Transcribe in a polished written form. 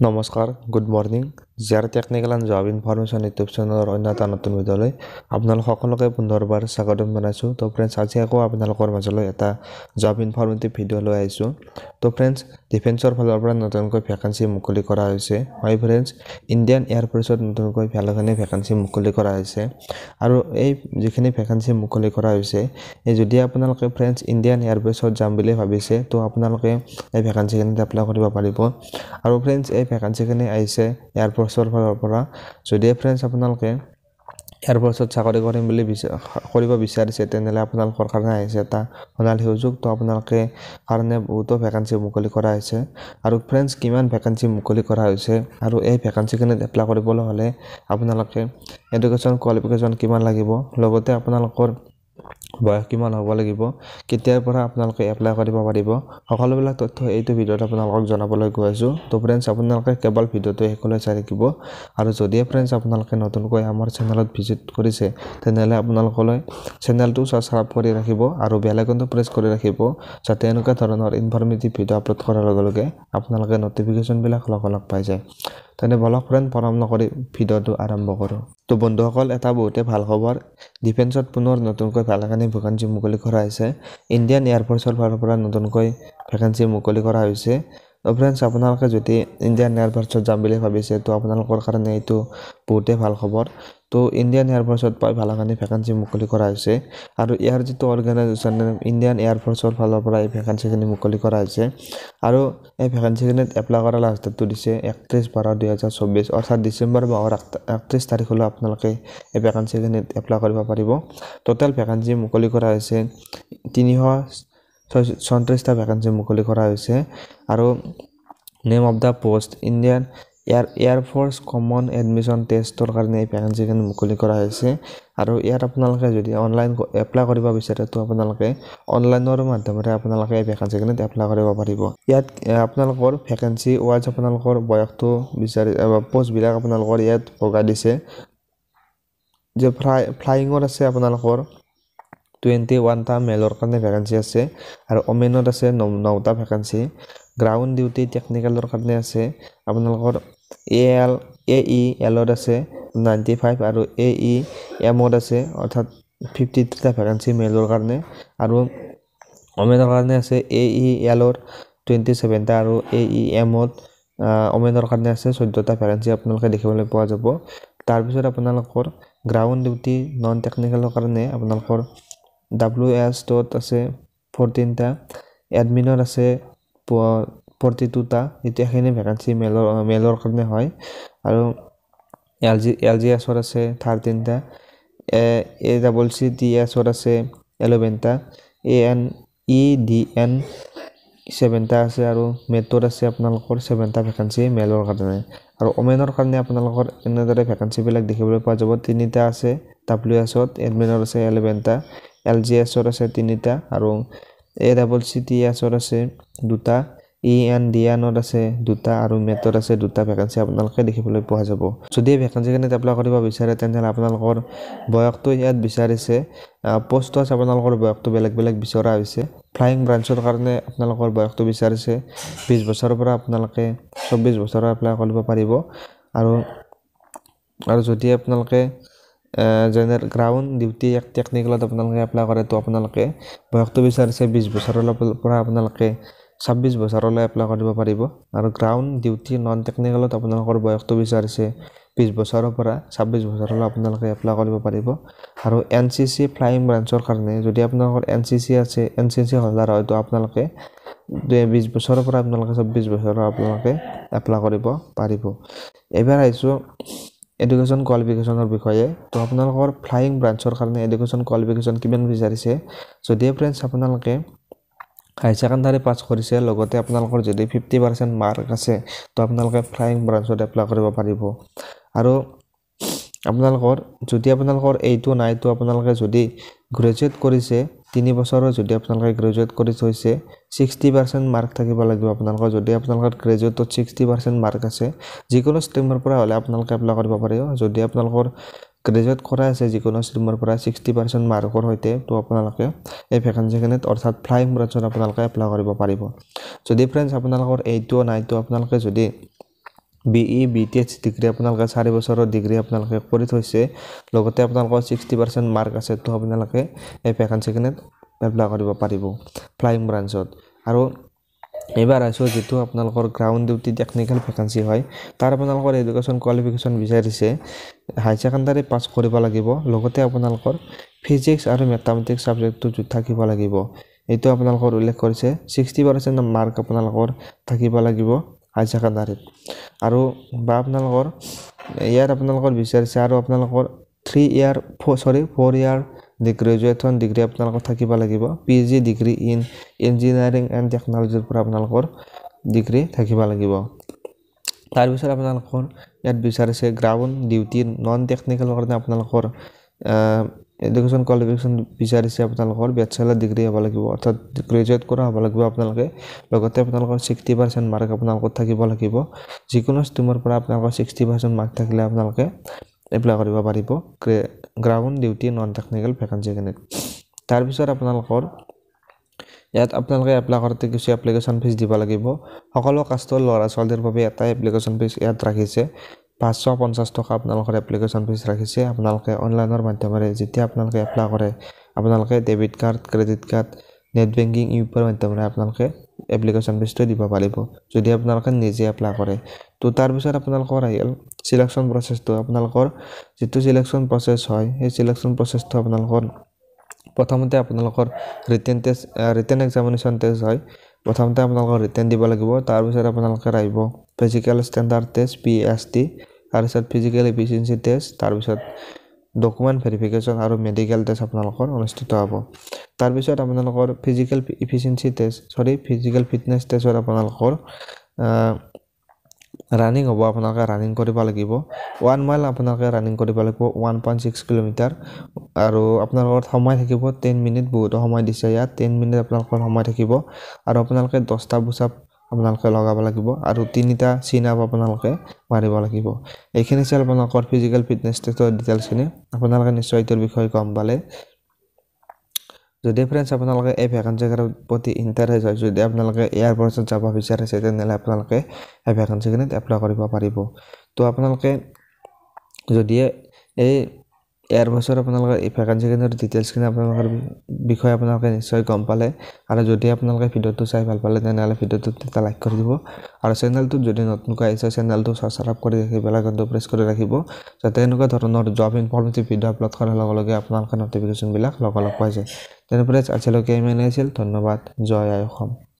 নমস্কাৰ good morning GR technical and job information YouTube চেনেলৰ অন্য এটা নতুন ভিডিঅ'লৈ আপোনালোক সকলোকে পুনৰবাৰ স্বাগতম জনাইছোঁ। তো ফ্ৰেণ্ডছ আজি আকৌ আপোনালোকৰ মাজলৈ এটা জব ইনফৰমেটিভ ভিডিঅ' লৈ আহিছোঁ। তো ফ্ৰেণ্ডছ ডিফেন্সৰ ফালৰ পৰা নতুনকৈ ভেকেঞ্চি মুকলি কৰা হৈছে। হয় ফ্ৰেণ্ডছ, ইণ্ডিয়ান এয়াৰফ'ৰ্চত নতুনকৈ ভালেখিনি ভেকেঞ্চি মুকলি কৰা হৈছে আৰু এই যিখিনি ভেকেঞ্চি মুকলি কৰা হৈছে যদি আপোনালোকে ফ্ৰেণ্ডছ ইণ্ডিয়ান এয়াৰফ'ৰ্চত যাম বুলি ভাবিছে তো আপোনালোকে এই ভেকেঞ্চিখিনিত এপ্লাই কৰিব পাৰিব। আৰু ফ্ৰেণ্ডছ এই ভেকেঞ্চিখিনি আহিছে এয়াৰফ'ৰ্চৰ ফালৰ পৰা। যদি ফ্ৰেণ্ডছ আপোনালোকে এয়াৰফ'ৰ্চত চাকৰি কৰিব বিচাৰিছে তেনেহ'লে আপোনালোকৰ কাৰণে আহিছে এটা সোণালী সুযোগ। তো আপোনালোকে কাৰণে বহুতো ভেকেঞ্চি মুকলি কৰা হৈছে। আৰু ফ্ৰেণ্ডছ কিমান ভেকেঞ্চি মুকলি কৰা হৈছে আৰু এই ভেকেঞ্চিখিনিত এপ্লাই কৰিবলৈ হ'লে আপোনালোকে এডুকেশ্যন কোৱালিফিকেশ্যন কিমান লাগিব, লগতে আপোনালোকৰ বয়স কিমান হ'ব লাগিব, কেতিয়াৰ পৰা আপোনালোকে এপ্লাই কৰিব পাৰিব, সকলোবিলাক তথ্য এইটো ভিডিঅ'ত আপোনালোকক জনাবলৈ গৈ আছোঁ। তো ফ্ৰেণ্ডছ আপোনালোকে কেৱল ভিডিঅ'টো শেষলৈ চাই থাকিব। আৰু যদি ফ্ৰেণ্ডছ আপোনালোকে নতুনকৈ আমাৰ চেনেলত ভিজিট কৰিছে তেনেহ'লে আপোনালোকলৈ চেনেলটো ছাবস্ক্ৰাইব কৰি ৰাখিব আৰু বেল আইকনটো প্ৰেছ কৰি ৰাখিব, যাতে এনেকুৱা ধৰণৰ ইনফৰমেটিভ ভিডিঅ' আপলোড কৰাৰ লগে লগে আপোনালোকে নটিফিকেশ্যনবিলাক লগ পাই যায়। তেনে বলক ফ্ৰেণ্ড পলম নকৰি ভিডিঅ'টো আৰম্ভ কৰোঁ। তো বন্ধুসকল, এটা বহুতে ভাল খবৰ, ডিফেন্সত পুনৰ নতুনকৈ ভালেখিনি ভেকেঞ্চি মুকলি কৰা হৈছে। ইণ্ডিয়ান এয়াৰফ'ৰ্চৰ ফালৰ পৰা নতুনকৈ ভেকেঞ্চি মুকলি কৰা হৈছে। তো ফ্ৰেণ্ডছ আপোনালোকে যদি ইণ্ডিয়ান এয়াৰফ'ৰ্চত যাম বুলি ভাবিছে তো আপোনালোকৰ কাৰণে এইটো বহুতে ভাল খবৰ। তো ইণ্ডিয়ান এয়াৰফ'ৰ্চত ভালেখিনি ভেকেঞ্চি মুকলি কৰা হৈছে আৰু ইয়াৰ যিটো অৰ্গেনাইজেশ্যন ইণ্ডিয়ান এয়াৰফ'ৰ্চৰ ফালৰ পৰা এই ভেকেঞ্চিখিনি মুকলি কৰা হৈছে। আৰু এই ভেকেঞ্চিখিনিত এপ্লাই কৰা লাষ্ট ডেটটো দিছে 31/12/2024, অৰ্থাৎ ডিচেম্বৰ মাহৰ 31 তাৰিখলৈ আপোনালোকে এই ভেকেঞ্চিখিনিত এপ্লাই কৰিব পাৰিব। টোটেল ভেকেঞ্চি মুকলি কৰা হৈছে 334টা ভেকেঞ্চি মুকলি কৰা হৈছে। আৰু name of the post Indian air force common admission টেষ্টৰ কাৰণে এই ভেকেঞ্চিখিনি মুকলি কৰা হৈছে। আৰু ইয়াত আপোনালোকে যদি অনলাইন এপ্লাই কৰিব বিচাৰে তো আপোনালোকে অনলাইনৰ মাধ্যমেৰে আপোনালোকে এই ভেকেঞ্চিখিনিত এপ্লাই কৰিব পাৰিব। ইয়াত আপোনালোকৰ ভেকেঞ্চি ৱাইজ আপোনালোকৰ বয়সটো পষ্টবিলাক আপোনালোকৰ ইয়াত ভগাই দিছে। যে ফ্লাইঙত আছে আপোনালোকৰ 21টা মেলৰ কাৰণে ভেকেঞ্চি আছে আৰু ওমেনত আছে 9টা ভেকেঞ্চি। গ্ৰাউণ্ড ডিউটি টেকনিকেলৰ কাৰণে আছে আপোনালোকৰ AELত আছে 95 আৰু AEMত আছে অৰ্থাৎ 53টা ভেকেঞ্চি মেলৰ কাৰণে। আৰু ওমেনৰ কাৰণে আছে AELৰ 27টা আৰু AEMত ওমেনৰ কাৰণে আছে 14টা ভেকেঞ্চি আপোনালোকে দেখিবলৈ পোৱা যাব। তাৰপিছত আপোনালোকৰ গ্ৰাউণ্ড ডিউটি নন টেকনিকেলৰ কাৰণে আপোনালোকৰ WSত আছে 14টা, এডমিনত আছে 42টা, এতিয়াখিনি ভেকেঞ্চি মেলৰ কাৰণে হয়। আৰু LGSত আছে 13টা, ACCTSত আছে 11টা, ANEDN 7টা আছে আৰু মেটত আছে আপোনালোকৰ 7টা ভেকেঞ্চি মেলৰ কাৰণে। আৰু ওমেনৰ কাৰণে আপোনালোকৰ এনেদৰে ভেকেঞ্চিবিলাক দেখিবলৈ পোৱা যাব। 3টা আছে WSত, এডমিনত আছে 11টা, LGSত আছে 3টা আৰু ACCTSত আছে 2টা, ENDNত আছে 2টা আৰু মেটত আছে 2টা ভেকেঞ্চি আপোনালোকে দেখিবলৈ পোৱা যাব। যদি এই ভেকেঞ্চিখিনিত এপ্লাই কৰিব বিচাৰে তেনেহ'লে আপোনালোকৰ বয়সটো ইয়াত বিচাৰিছে, পোষ্ট আছে আপোনালোকৰ বয়সটো বেলেগ বেলেগ বিচৰা হৈছে। ফ্লাইং ব্ৰাঞ্চৰ কাৰণে আপোনালোকৰ বয়সটো বিচাৰিছে 20 বছৰৰ পৰা আপোনালোকে 24 বছৰৰ এপ্লাই কৰিব পাৰিব। আৰু যদি আপোনালোকে জেনেৰেল গ্ৰাউণ্ড ডিউটি টেকনিকেলত আপোনালোকে এপ্লাই কৰে তো আপোনালোকে বয়সটো বিচাৰিছে 20 বছৰৰ পৰা আপোনালোকে 26 বছৰলৈ এপ্লাই কৰিব পাৰিব। আৰু গ্ৰাউণ্ড ডিউটি নন টেকনিকেলত আপোনালোকৰ বয়সটো বিচাৰিছে 20 বছৰৰ পৰা 26 বছৰলৈ আপোনালোকে এপ্লাই কৰিব পাৰিব। আৰু NCC ফ্লাইং ব্ৰাঞ্চৰ কাৰণে যদি আপোনালোকৰ NCC হোল্ডাৰ হয় তো আপোনালোকে 20 বছৰৰ পৰা আপোনালোকে 26 বছৰৰ আপোনালোকে এপ্লাই কৰিব পাৰিব। এইবাৰ আহিছোঁ এডুকেশ্যন কোৱালিফিকেশ্যনৰ বিষয়ে। তো আপোনালোকৰ ফ্লাইং ব্ৰাঞ্চৰ কাৰণে এডুকেশ্যন কোৱালিফিকেশ্যন কিমান বিচাৰিছে, যদি ফ্ৰেণ্ডছ আপোনালোকে হাই ছেকেণ্ডাৰী পাছ কৰিছে লগতে আপোনালোকৰ যদি 50% মাৰ্ক আছে তো আপোনালোকে ফ্লাইং ব্ৰাঞ্চত এপ্লাই কৰিব পাৰিব। আৰু যদি আপোনালোকৰ এইটো নাই তো আপোনালোকে যদি গ্ৰেজুৱেট কৰিছে 3 বছৰৰ যদি আপোনালোকে গ্ৰেজুৱেট কৰি থৈছে 60% মাৰ্ক থাকিব লাগিব আপোনালোকৰ। যদি আপোনালোকৰ গ্ৰেজুৱেটত 60% মাৰ্ক আছে যিকোনো ষ্ট্ৰীমৰ পৰা হ'লে আপোনালোকে এপ্লাই কৰিব পাৰিব। যদি আপোনালোকৰ গ্ৰেজুৱেট কৰা আছে যিকোনো ষ্ট্ৰীমৰ পৰা 60% মাৰ্কৰ সৈতে তো আপোনালোকে এই ভেকেঞ্চিখিনিত অৰ্থাৎ ফ্লাইং ব্ৰাঞ্চত আপোনালোকে এপ্লাই কৰিব পাৰিব। যদি ফ্ৰেণ্ডছ আপোনালোকৰ এইটো নাই তো আপোনালোকে যদি BE BTH ডিগ্ৰী আপোনালোকে 4 বছৰৰ ডিগ্ৰী আপোনালোকে কৰি থৈছে লগতে আপোনালোকৰ 60% মাৰ্ক আছে তো আপোনালোকে এই ভ্যাকেন্সিখনত এপ্লাই কৰিব পাৰিব ফ্লাইং ব্ৰাঞ্চত আৰু এবাৰ আছো যেটো আপোনালোকৰ গ্ৰাউণ্ড ডিউটি টেকনিক্যাল ভ্যাকেন্সি হয় তাৰ আপোনালোকৰ এডুকেশ্যন কোৱালিফিকেশ্যন বিচাৰিছে হাই সেকেন্ডাৰী পাছ কৰিব লাগিব লগতে আপোনালোকৰ ফিজিক্স আৰু ম্যাথমেটিক্স সাবজেক্টটো থাকিব লাগিব এইটো আপোনালোকৰ উল্লেখ কৰিছে 60% মাৰ্ক আপোনালোকৰ থাকিব লাগিব হাই সেকেন্ডাৰীত আৰু বা আপোনালোকৰ ইয়াৰ আপোনালোকৰ বিচাৰিছে আৰু আপোনালোকৰ 4 ইয়াৰ গ্ৰেজুৱেশ্যন ডিগ্ৰী আপোনালোকৰ থাকিব লাগিব PG degree in engineering and টেকনলজিৰ পৰা আপোনালোকৰ ডিগ্ৰী থাকিব লাগিব তাৰ পিছত আপোনালোকৰ ইয়াত বিচাৰিছে গ্ৰাউণ্ড ডিউটি নন টেকনিক্যাল কাৰণে আপোনালোকৰ এডুকেশ্যন কোৱালিফিকেশ্যন বিচাৰিছে আপোনালোকৰ বেচেলাৰ ডিগ্ৰী হ'ব লাগিব অৰ্থাৎ গ্ৰেজুৱেট কৰা হ'ব লাগিব আপোনালোকে লগতে আপোনালোকৰ 60% মাৰ্ক আপোনালোকৰ থাকিব লাগিব যিকোনো ষ্ট্ৰীমৰ পৰা আপোনালোকৰ 60% মাৰ্ক থাকিলে আপোনালোকে এপ্লাই কৰিব পাৰিব ground duty non technical vacancy কেনে তাৰ পিছত আপোনালোকৰ ইয়াত আপোনালোকে এপ্লাই কৰোঁতে কিছু এপ্লিকেশ্যন ফিজ দিব লাগিব সকলো কাষ্টৰ ল'ৰা ছোৱালীৰ বাবে এটা এপ্লিকেশ্যন ফিজ ইয়াত ৰাখিছে 550 টকা আপোনালোকৰ এপ্লিকেশ্যন ফিজ ৰাখিছে আপোনালোকে অনলাইনৰ মাধ্যমেৰে যেতিয়া আপোনালোকে এপ্লাই কৰে আপোনালোকে debit card credit card net banking ইউপিআইৰ মাধ্যমেৰে আপোনালোকে এপ্লিকেশ্যন ফিজটো দিব পাৰিব যদি আপোনালোকে নিজে এপ্লাই কৰে তো তাৰ পিছত আপোনালোকৰ আহিল সিলেকশন প্ৰসেসটো আপোনালোকৰ যেটো সিলেকশন প্ৰসেস হয় এই সিলেকশন প্ৰসেসটো আপোনালোকৰ প্ৰথমতে আপোনালোকৰ ৰিটেন এক্সামিনেশ্যন টেষ্ট হয় প্ৰথমতে আপোনালোকৰ ৰিটেন দিব লাগিব তাৰ পিছত আপোনালোকে আহিব ফিজিক্যাল ষ্টেণ্ডাৰ্ড টেষ্ট PST তাৰ পিছত ফিজিক্যাল এফিচিয়েন্সি টেষ্ট তাৰ পিছত ডকুমেন্ট ভেৰিফিকেশ্যন আৰু মেডিকেল টেষ্ট আপোনালোকৰ অনুষ্ঠিত হ'ব তাৰ পিছত আপোনালোকৰ physical efficiency test physical fitness টেষ্টৰ আপোনালোকৰ ৰানিং হ'ব আপোনালোকে ৰানিং কৰিব লাগিব 1 মাইল আপোনালোকে ৰানিং কৰিব লাগিব 1.6 কিলোমিটাৰ আৰু আপোনালোকৰ সময় থাকিব 10 মিনিট বহুত সময় দিছে ইয়াত 10 মিনিট আপোনালোকৰ সময় থাকিব আৰু আপোনালোকে 10টা পুশ-আপ আপোনালোকে লগাব লাগিব আৰু 3টা চিন-আপ আপোনালোকে মাৰিব লাগিব এইখিনি আছিল আপোনালোকৰ ফিজিক্যাল ফিটনেস টেষ্টৰ ডিটেইলছখিনি আপোনালোকে নিশ্চয় এইটোৰ বিষয়ে গম পালে যদি ফ্ৰেন্ডছ আপোনালোকে এই ভ্যাকেন্সিৰ প্ৰতি ইন্টাৰেষ্ট হয় যদি আপোনালোকে এয়াৰ ফৰ্চত যাব বিচাৰিছে তেনেহলে আপোনালোকে এই ভ্যাকেন্সিখনত এপ্লাই কৰিব পাৰিব তো আপোনালোকে যদি এই এয়াৰ ফৰ্চৰ আপোনালোকে এই ভ্যাকেন্সিৰ ডিটেইলছখিনি আপোনালোকৰ বিষয়ে আপোনালোকে নিশ্চয় গম পালে আৰু যদি আপোনালোকে ভিডিওটো চাই ভাল পালে তেনেহলে ভিডিওটোত এটা লাইক কৰি দিব আৰু চেনেলটোত যদি নতুনকৈ আহিছে চেনেলটো সাবস্ক্ৰাইব কৰি ৰাখিব বেল আইকনটো প্ৰেছ কৰি ৰাখিব যাতে এনেকুৱা ধৰণৰ জব ইনফৰমেটিভ ভিডিও আপলোড কৰাৰ লগে লগে আপোনালোকে নটিফিকেশ্যন বিলাক লগালগ পাই যায় তেনে ফ্ৰেন্ডছ আজিলৈকে ইমানেই আছিল ধন্যবাদ জয় আই অসম